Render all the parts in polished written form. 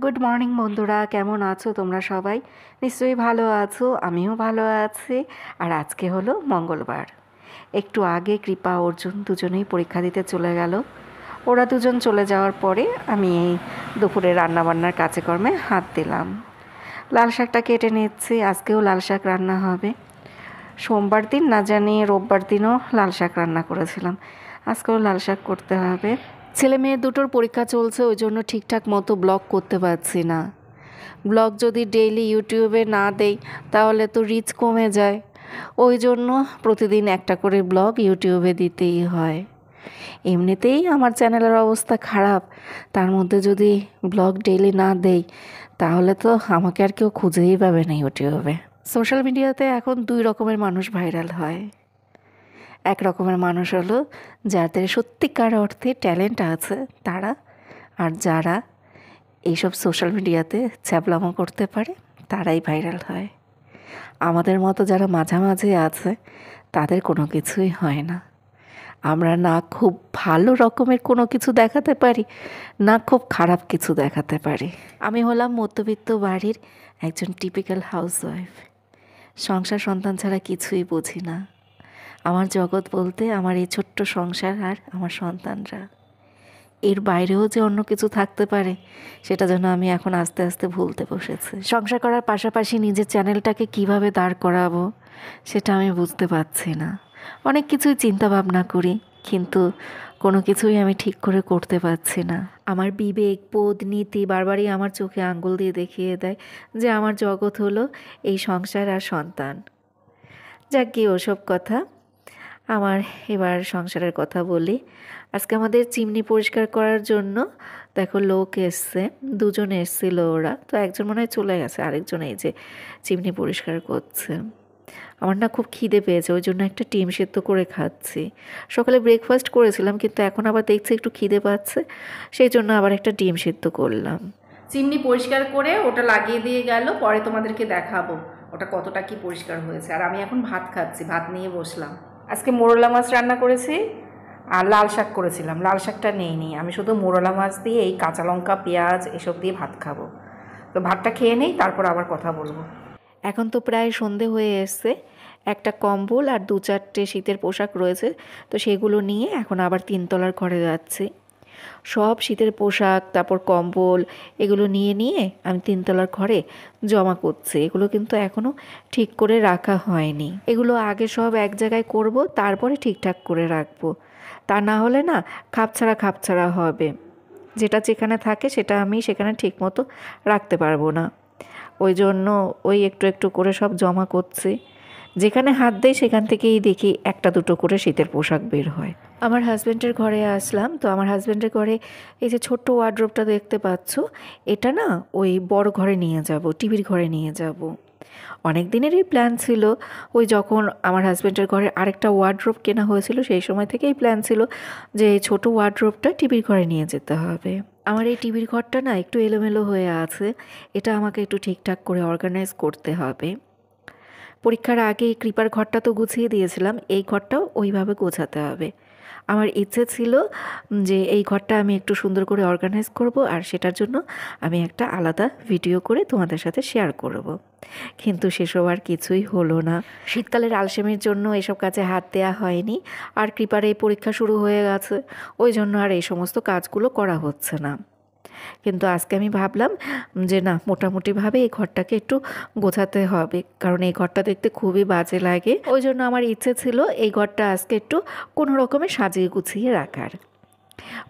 Good morning বন্ধুরা, কেমন আছো তোমরা সবাই? নিশ্চয়ই ভালো আছো, আমিও ভালো আছি। আর আজকে হলো মঙ্গলবার। একটু আগে কৃপা অর্জুন দুজনেই পরীক্ষা দিতে চলে গেল। ওরা দুজন চলে যাওয়ার পরে আমি এই দুপুরে রান্নাবান্নার কাজকর্মে হাত দিলাম। লাল শাকটা কেটে নিচ্ছি, আজকেও লাল শাক রান্না হবে। সোমবার দিন না জানি রোববার দিনও লাল শাক রান্না করেছিলাম, আজকেও লাল শাক করতে হবে। ছেলে মেয়ে দুটোর পরীক্ষা চলছে, ওই জন্য ঠিকঠাক মতো ব্লগ করতে পারছি না। ব্লগ যদি ডেইলি ইউটিউবে না দেই তাহলে তো রিচ কমে যায়, ওই জন্য প্রতিদিন একটা করে ব্লগ ইউটিউবে দিতেই হয়। এমনিতেই আমার চ্যানেলের অবস্থা খারাপ, তার মধ্যে যদি ব্লগ ডেইলি না দেই তাহলে তো আমাকে আর কেউ খুঁজেই পাবে না ইউটিউবে। সোশ্যাল মিডিয়াতে এখন দুই রকমের মানুষ ভাইরাল হয়। এক রকমের মানুষ হলো যাদের সত্যিকার অর্থে ট্যালেন্ট আছে তারা, আর যারা এইসব সোশ্যাল মিডিয়াতে ছ্যাবলামো করতে পারে তারাই ভাইরাল হয়। আমাদের মতো যারা মাঝামাঝি আছে তাদের কোনো কিছুই হয় না। আমরা না খুব ভালো রকমের কোনো কিছু দেখাতে পারি, না খুব খারাপ কিছু দেখাতে পারি। আমি হলাম মধ্যবিত্ত বাড়ির একজন টিপিক্যাল হাউসওয়াইফ। সংসার সন্তান ছাড়া কিছুই বুঝি না। আমার জগৎ বলতে আমার এই ছোট্ট সংসার আর আমার সন্তানরা। এর বাইরেও যে অন্য কিছু থাকতে পারে সেটা যেন আমি এখন আস্তে আস্তে ভুলতে বসেছি। সংসার করার পাশাপাশি নিজের চ্যানেলটাকে কিভাবে দাঁড় করাবো সেটা আমি বুঝতে পারছি না। অনেক কিছুই চিন্তা ভাবনা করি, কিন্তু কোনো কিছুই আমি ঠিক করে করতে পারছি না। আমার বিবেক বোধ নীতি বারবারই আমার চোখে আঙ্গুল দিয়ে দেখিয়ে দেয় যে আমার জগৎ হলো এই সংসার আর সন্তান। যাক গিয়ে ওসব কথা, আমার এবার সংসারের কথা বলি। আজকে আমাদের চিমনি পরিষ্কার করার জন্য দেখো লোক এসছে, দুজন এসছিল ওরা, তো একজন মনে হয় চলে গেছে, আরেকজন এই যে চিমনি পরিষ্কার করছে। আমার না খুব খিদে পেয়েছে, ওই জন্য একটা ডিম সেদ্ধ করে খাচ্ছি। সকালে ব্রেকফাস্ট করেছিলাম, কিন্তু এখন আবার দেখছি একটু খিদে পাচ্ছে, সেই জন্য আবার একটা ডিম সেদ্ধ করলাম। চিমনি পরিষ্কার করে ওটা লাগিয়ে দিয়ে গেল, পরে তোমাদেরকে দেখাবো ওটা কতটা কি পরিষ্কার হয়েছে। আর আমি এখন ভাত খাচ্ছি, ভাত নিয়ে বসলাম। আজকে মোরলা মাছ রান্না করেছি আর লাল শাক করেছিলাম, লাল শাকটা নেইনি, আমি শুধু মোরলা মাছ দিয়ে এই কাঁচা লঙ্কা পেঁয়াজ এসব দিয়ে ভাত খাবো। তো ভাতটা খেয়ে নেই, তারপর আবার কথা বলবো। এখন তো প্রায় সন্ধে হয়ে এসছে, একটা কম্বল আর দু চারটে শীতের পোশাক রয়েছে, তো সেগুলো নিয়ে এখন আবার তিনতলার ঘরে যাচ্ছি। সব শীতের পোশাক তারপর কম্বল এগুলো নিয়ে নিয়ে আমি তিনতলার ঘরে জমা করছি। এগুলো কিন্তু এখনও ঠিক করে রাখা হয়নি, এগুলো আগে সব এক জায়গায় করব, তারপরে ঠিকঠাক করে রাখবো। তা না হলে না খাপছাড়া হবে, যেটা যেখানে থাকে সেটা আমি সেখানে ঠিক মতো রাখতে পারবো না। ওই জন্য ওই একটু একটু করে সব জমা করছি। যেখানে হাত দেয় সেখান থেকেই দেখি একটা দুটো করে শীতের পোশাক বের হয়। আমার হাজব্যান্ডের ঘরে আসলাম, তো আমার হাজব্যান্ডের ঘরে এই যে ছোট্ট ওয়ার্ড্রোবটা দেখতে পাচ্ছ, এটা না ওই বড় ঘরে নিয়ে যাব, টিভির ঘরে নিয়ে যাব। অনেক দিনেরই প্ল্যান ছিল, ওই যখন আমার হাজব্যান্ডের ঘরে আরেকটা ওয়ার্ড্রোব কেনা হয়েছিল সেই সময় থেকেই প্ল্যান ছিল যে এই ছোটো ওয়ার্ড্রোবটা টিভির ঘরে নিয়ে যেতে হবে। আমার এই টিভির ঘরটা না একটু এলোমেলো হয়ে আছে, এটা আমাকে একটু ঠিকঠাক করে অর্গানাইজ করতে হবে। পরীক্ষার আগে কৃপার ঘরটা তো গুছিয়ে দিয়েছিলাম, এই ঘরটাও ওইভাবে গোছাতে হবে। আমার ইচ্ছে ছিল যে এই ঘরটা আমি একটু সুন্দর করে অর্গানাইজ করব, আর সেটার জন্য আমি একটা আলাদা ভিডিও করে তোমাদের সাথে শেয়ার করব। কিন্তু সেসব আর কিছুই হলো না। শীতকালের আলসেমির জন্য এসব কাজে হাত দেওয়া হয়নি, আর কৃপার এই পরীক্ষা শুরু হয়ে গেছে, ওই জন্য আর এই সমস্ত কাজগুলো করা হচ্ছে না। কিন্তু আজকে আমি ভাবলাম যে না, মোটামুটিভাবে এই ঘরটাকে একটু গোছাতে হবে, কারণ এই ঘরটা দেখতে খুবই বাজে লাগে। ওই জন্য আমার ইচ্ছে ছিল এই ঘরটা আজকে একটু কোনো রকমে সাজিয়ে গুছিয়ে রাখার।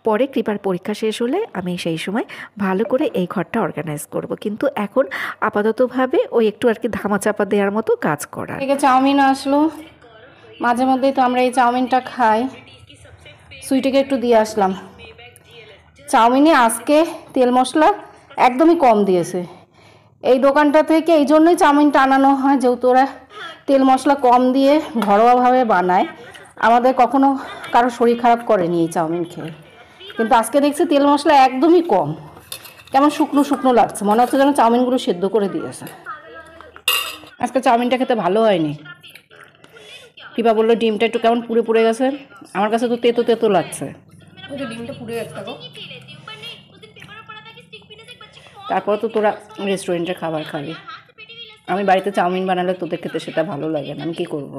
পরে কৃপার পরীক্ষা শেষ হলে আমি সেই সময় ভালো করে এই ঘরটা অর্গানাইজ করব, কিন্তু এখন আপাততভাবে ওই একটু আর কি ধামাচাপা দেওয়ার মতো কাজ করা। থেকে চাউমিন আসলো, মাঝে মধ্যেই তো আমরা এই চাউমিনটা খাই, সুইটিকে একটু দিয়ে আসলাম। চাউমিনে আজকে তেল মশলা একদমই কম দিয়েছে। এই দোকানটা থেকে এই জন্যই চাউমিনটা আনানো হয়, যেহেতু ওরা তেল মশলা কম দিয়ে ঘরোয়াভাবে বানায়। আমাদের কখনো কারো শরীর খারাপ করেনি এই চাউমিন খেয়ে, কিন্তু আজকে দেখছি তেল মশলা একদমই কম, কেমন শুকনো শুকনো লাগছে, মনে হচ্ছে যেন চাউমিনগুলো সেদ্ধ করে দিয়েছে। আজকে চাউমিনটা খেতে ভালো হয়নি। কিবা বললো ডিমটা একটু কেমন পুড়ে পুড়ে গেছে, আমার কাছে তো তেতো তেতো লাগছে। ডিমটা পুড়ে গেছে। তারপর তো তোরা রেস্টুরেন্টের খাবার খাবি। আমি বাড়িতে চাউমিন বানালে তোদের খেতে সেটা ভালো লাগে না, আমি কী করবো।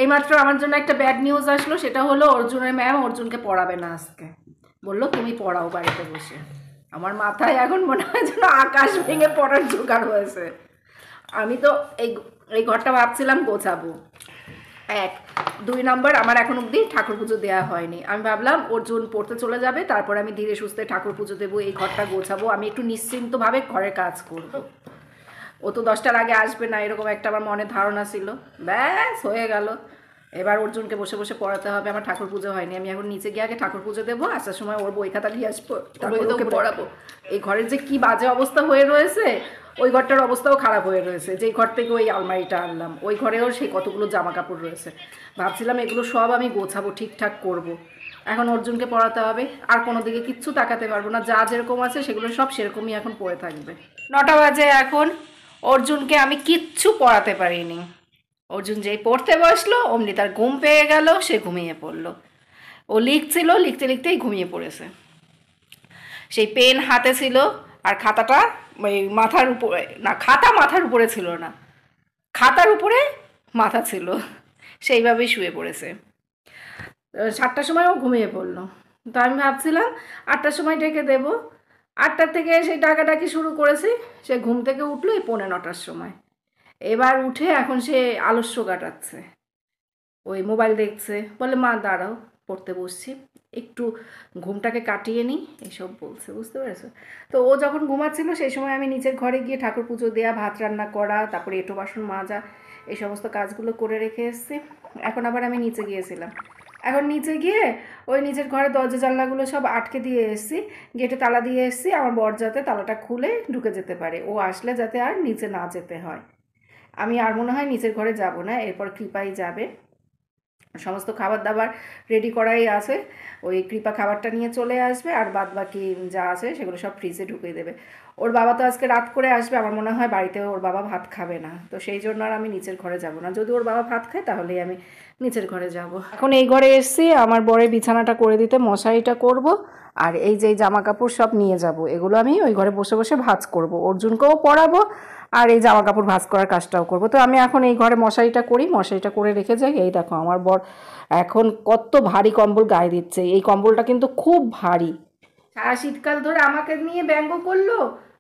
এইমাত্র আমার জন্য একটা ব্যাড নিউজ আসলো, সেটা হলো অর্জুনের ম্যাম অর্জুনকে পড়াবে না আজকে। বললো তুমি পড়াও বাড়িতে বসে। আমার মাথায় এখন মনে হয় যেন আকাশ ভেঙে পড়ার জোগাড় হয়েছে। আমি তো এই ঘরটা ভাবছিলাম গোছাবো। 1 2 নম্বর, আমার এখন অবধি ঠাকুর পুজো দেওয়া হয়নি। আমি ভাবলাম অর্জুন পড়তে চলে যাবে, তারপর আমি ধীরে সুস্থে ঠাকুর পুজো দেবো, এই ঘরটা গোছাবো, আমি একটু নিশ্চিন্তভাবে ঘরের কাজ করব। ও তো 10টার আগে আসবে না, এরকম একটা আমার মনে ধারণা ছিল। ব্যাস হয়ে গেল। এবার অর্জুনকে বসে বসে পড়াতে হবে। আমার ঠাকুর পুজো হয়নি, আমি এখন নিচে গিয়ে আগে ঠাকুর পুজো দেবো, আসার সময় ওর বই খাতা নিয়ে আসবো, তারপর ওকে পড়াবো। এই ঘরের যে কি বাজে অবস্থা হয়ে রয়েছে, ওই ঘরটার অবস্থাও খারাপ হয়ে রয়েছে। যেই ঘর থেকে ওই আলমারিটা আনলাম, ওই ঘরেও সেই কতগুলো জামা কাপড় রয়েছে। ভাবছিলাম এগুলো সব আমি গোছাবো, ঠিকঠাক করব। এখন অর্জুনকে পড়াতে হবে, আর কোনো দিকে কিচ্ছু তাকাতে পারবো না। যা যেরকম আছে সেগুলো সব সেরকমই এখন পড়ে থাকবে। 9টা বাজে এখন, অর্জুনকে আমি কিচ্ছু পড়াতে পারিনি। অর্জুন যেই পড়তে বসলো অমনি তার ঘুম পেয়ে গেল, সে ঘুমিয়ে পড়লো। ও লিখছিল, লিখতে লিখতেই ঘুমিয়ে পড়েছে। সেই পেন হাতে ছিল, আর খাতাটা ওই মাথার উপরে, না খাতা মাথার উপরে ছিল না, খাতার উপরে মাথা ছিল, সেইভাবেই শুয়ে পড়েছে। 7টার সময় ও ঘুমিয়ে পড়লো। তো আমি ভাবছিলাম 8টার সময় ডেকে দেবো। 8টার থেকে সেই ডাকাডাকি শুরু করেছি। সে ঘুম থেকে উঠলো এই 9:45টার সময়। এবার উঠে এখন সে আলস্য কাটাচ্ছে, ওই মোবাইল দেখছে। বলে মা দাঁড়াও, পড়তে বসছি, একটু ঘুমটাকে কাটিয়ে নিই, এইসব বলছে, বুঝতে পেরেছো? তো ও যখন ঘুমাচ্ছিল সেই সময় আমি নিচের ঘরে গিয়ে ঠাকুর পুজো দেওয়া, ভাত রান্না করা, তারপরে এঁটো বাসন মাজা, এই সমস্ত কাজগুলো করে রেখে এসেছি। এখন আবার আমি নিচে গিয়েছিলাম। এখন নিচে গিয়ে ওই নিজের ঘরে দরজা জানলাগুলো সব আটকে দিয়ে এসেছি, গেটে তালা দিয়ে এসেছি, আমার বর যাতে তালাটা খুলে ঢুকে যেতে পারে, ও আসলে যাতে আর নিচে না যেতে হয়। আমি আর মনে হয় নিচের ঘরে যাব না, এরপর কৃপাই যাবে। সমস্ত খাবার দাবার রেডি করাই আছে, ওই কৃপা খাবারটা নিয়ে চলে আসবে, আর বাদ বাকি যা আছে সেগুলো সব ফ্রিজে ঢুকিয়ে দেবে। ওর বাবা তো আজকে রাত করে আসবে, আমার মনে হয় বাড়িতে ওর বাবা ভাত খাবে না, তো সেই জন্য আর আমি নিচের ঘরে যাব না। যদি ওর বাবা ভাত খায় তাহলেই আমি নিচের ঘরে যাব। এখন এই ঘরে এসেছি আমার বরের বিছানাটা করে দিতে, মশারিটা করব, আর এই যে জামা কাপড় সব নিয়ে যাব, এগুলো আমি ওই ঘরে বসে বসে ভাঁজ করব, অর্জুনকেও পরাবো আর এই জামা কাপড় ভাঁজ করার কাজটাও করব। তো আমি এখন এই ঘরে মশারিটা করি, মশারিটা করে রেখে যাই। এই দেখো আমার বর এখন কত ভারী কম্বল গায়ে দিচ্ছে, এই কম্বলটা কিন্তু খুব ভারী। সারা শীতকাল ধরে আমাকে নিয়ে ব্যঙ্গ করলো,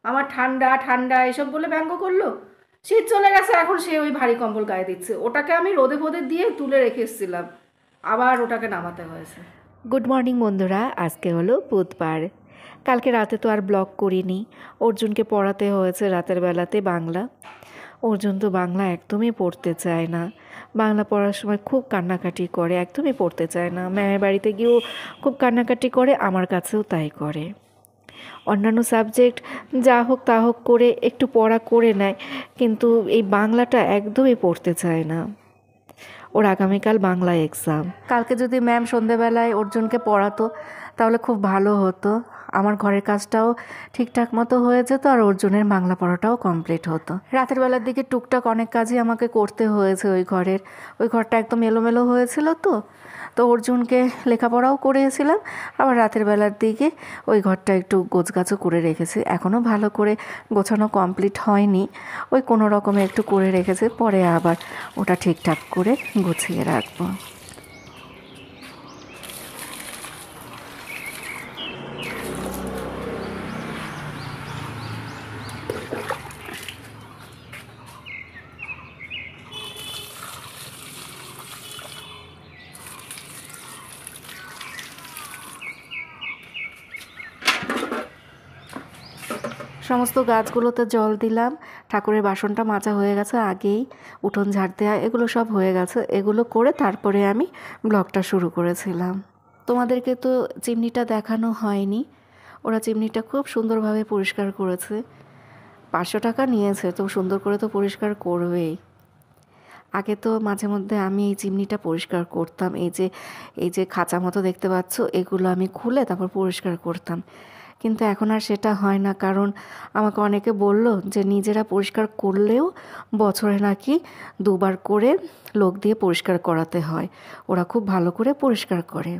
আমার ঠান্ডা ঠান্ডা এসব বলে ব্যঙ্গ করলো। শীত চলে গেছে, এখন সে ওই ভারী কম্বল গায়ে দিচ্ছে। ওটাকে আমি রোদে ফোদে দিয়ে তুলে রেখে এসেছিলাম, আবার ওটাকে নামাতে হয়েছে। গুড মর্নিং বন্ধুরা, আজকে হলো বুধবার। কালকে রাতে তো আর ব্লগ করিনি, অর্জুনকে পড়াতে হয়েছে রাতের বেলাতে বাংলা। অর্জুন তো বাংলা একদমই পড়তে চায় না, বাংলা পড়ার সময় খুব কান্নাকাটি করে, একদমই পড়তে চায় না। ম্যামের বাড়িতে গিয়েও খুব কান্নাকাটি করে, আমার কাছেও তাই করে। অন্যান্য সাবজেক্ট যা হোক তা হোক করে একটু পড়া করে নেয়, কিন্তু এই বাংলাটা একদমই পড়তে চায় না। ওর আগামীকাল বাংলা এক্সাম। কালকে যদি ম্যাম সন্ধেবেলায় অর্জুনকে পড়াতো তাহলে খুব ভালো হতো, আমার ঘরের কাজটাও ঠিকঠাক মতো হয়ে যেত, আর অর্জুনের বাংলা পড়াটাও কমপ্লিট হতো। রাতের বেলার দিকে টুকটাক অনেক কাজই আমাকে করতে হয়েছে ওই ঘরটা একদম এলোমেলো হয়েছিল, তো অর্জুনকে লেখাপড়াও করিয়েছিলাম, আবার রাতের বেলার দিকে ওই ঘরটা একটু গোছগাছও করে রেখেছি। এখনও ভালো করে গোছানো কমপ্লিট হয়নি, ওই কোনো রকমে একটু করে রেখেছি, পরে আবার ওটা ঠিকঠাক করে গুছিয়ে রাখবো। সমস্ত গাছগুলোতে জল দিলাম, ঠাকুরের বাসনটা মাজা হয়ে গেছে আগেই, উঠোন ঝাড় দেওয়া এগুলো সব হয়ে গেছে। এগুলো করে তারপরে আমি ব্লগটা শুরু করেছিলাম। তোমাদেরকে তো চিমনিটা দেখানো হয়নি, ওরা চিমনিটা খুব সুন্দরভাবে পরিষ্কার করেছে। 500 টাকা নিয়েছে, তো সুন্দর করে তো পরিষ্কার করবেই। আগে তো মাঝে মধ্যে আমি এই চিমনিটা পরিষ্কার করতাম, এই যে খাঁচা মতো দেখতে পাচ্ছ, এগুলো আমি খুলে তারপর পরিষ্কার করতাম, কিন্তু এখন আর সেটা হয় না। কারণ আমাকে অনেকে বলল যে নিজেরা পরিষ্কার করলেও বছরে নাকি 2বার করে লোক দিয়ে পরিষ্কার করাতে হয়, ওরা খুব ভালো করে পরিষ্কার করে।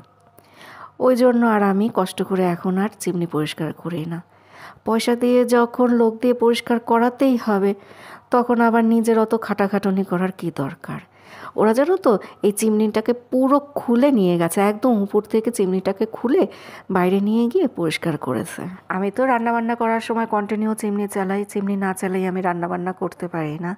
ওই জন্য আর আমি কষ্ট করে এখন আর চিমনি পরিষ্কার করি না। পয়সা দিয়ে যখন লোক দিয়ে পরিষ্কার করাতেই হবে, তখন আবার নিজের অত খাটাখাটনি করার কী দরকার। ওরা জানো তো এই চিমনিটাকে পুরো খুলে নিয়ে গেছে, একদম উপর থেকে চিমনিটাকে খুলে বাইরে নিয়ে গিয়ে পরিষ্কার করেছে। আমি তো রান্নাবান্না করার সময় কন্টিনিউ চিমনি চালাই, চিমনি না চালাই আমি রান্নাবান্না করতে পারি না।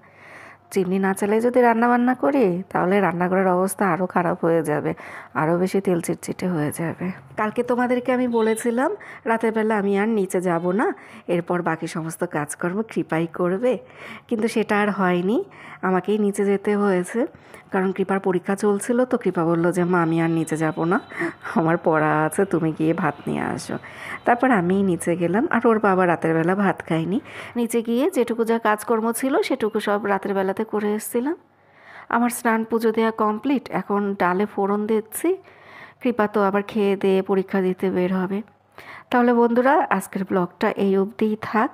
চিমনি না চালাই যদি রান্নাবান্না করি তাহলে রান্নাঘরের অবস্থা আরও খারাপ হয়ে যাবে, আরও বেশি তেল চিটচিটে হয়ে যাবে। কালকে তোমাদেরকে আমি বলেছিলাম রাতের বেলা আমি আর নিচে যাব না, এরপর বাকি সমস্ত কাজকর্ম কৃপাই করবে, কিন্তু সেটা আর হয়নি, আমাকেই নিচে যেতে হয়েছে। কারণ কৃপার পরীক্ষা চলছিল, তো কৃপা বললো যে মা আমি আর নিচে যাব না, আমার পড়া আছে, তুমি গিয়ে ভাত নিয়ে আসো। তারপর আমিই নিচে গেলাম, আর ওর বাবা রাতের বেলা ভাত খায়নি। নিচে গিয়ে যেটুকু যা কাজকর্ম ছিল সেটুকু সব রাতের বেলাতে করে এসেছিলাম। আমার স্নান পুজো দেওয়া কমপ্লিট, এখন ডালে ফোড়ন দিচ্ছি। কৃপা তো আবার খেয়ে দিয়ে পরীক্ষা দিতে বের হবে। তাহলে বন্ধুরা আজকের ব্লগটা এই অবধিই থাক।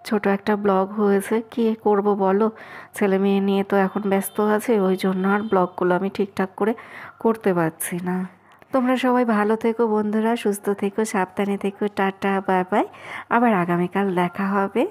ছোট একটা ব্লগ হয়েছে, কী করব বলো, ছেলে মেয়ে নিয়ে তো এখন ব্যস্ত আছে, ওই জন্য আর ব্লগগুলো আমি ঠিকঠাক করে করতে পারছি না। তোমরা সবাই ভালো থেকো বন্ধুরা, সুস্থ থেকো, সাবধানে থেকো, টাটা বাই বাই। আবার আগামীকাল দেখা হবে।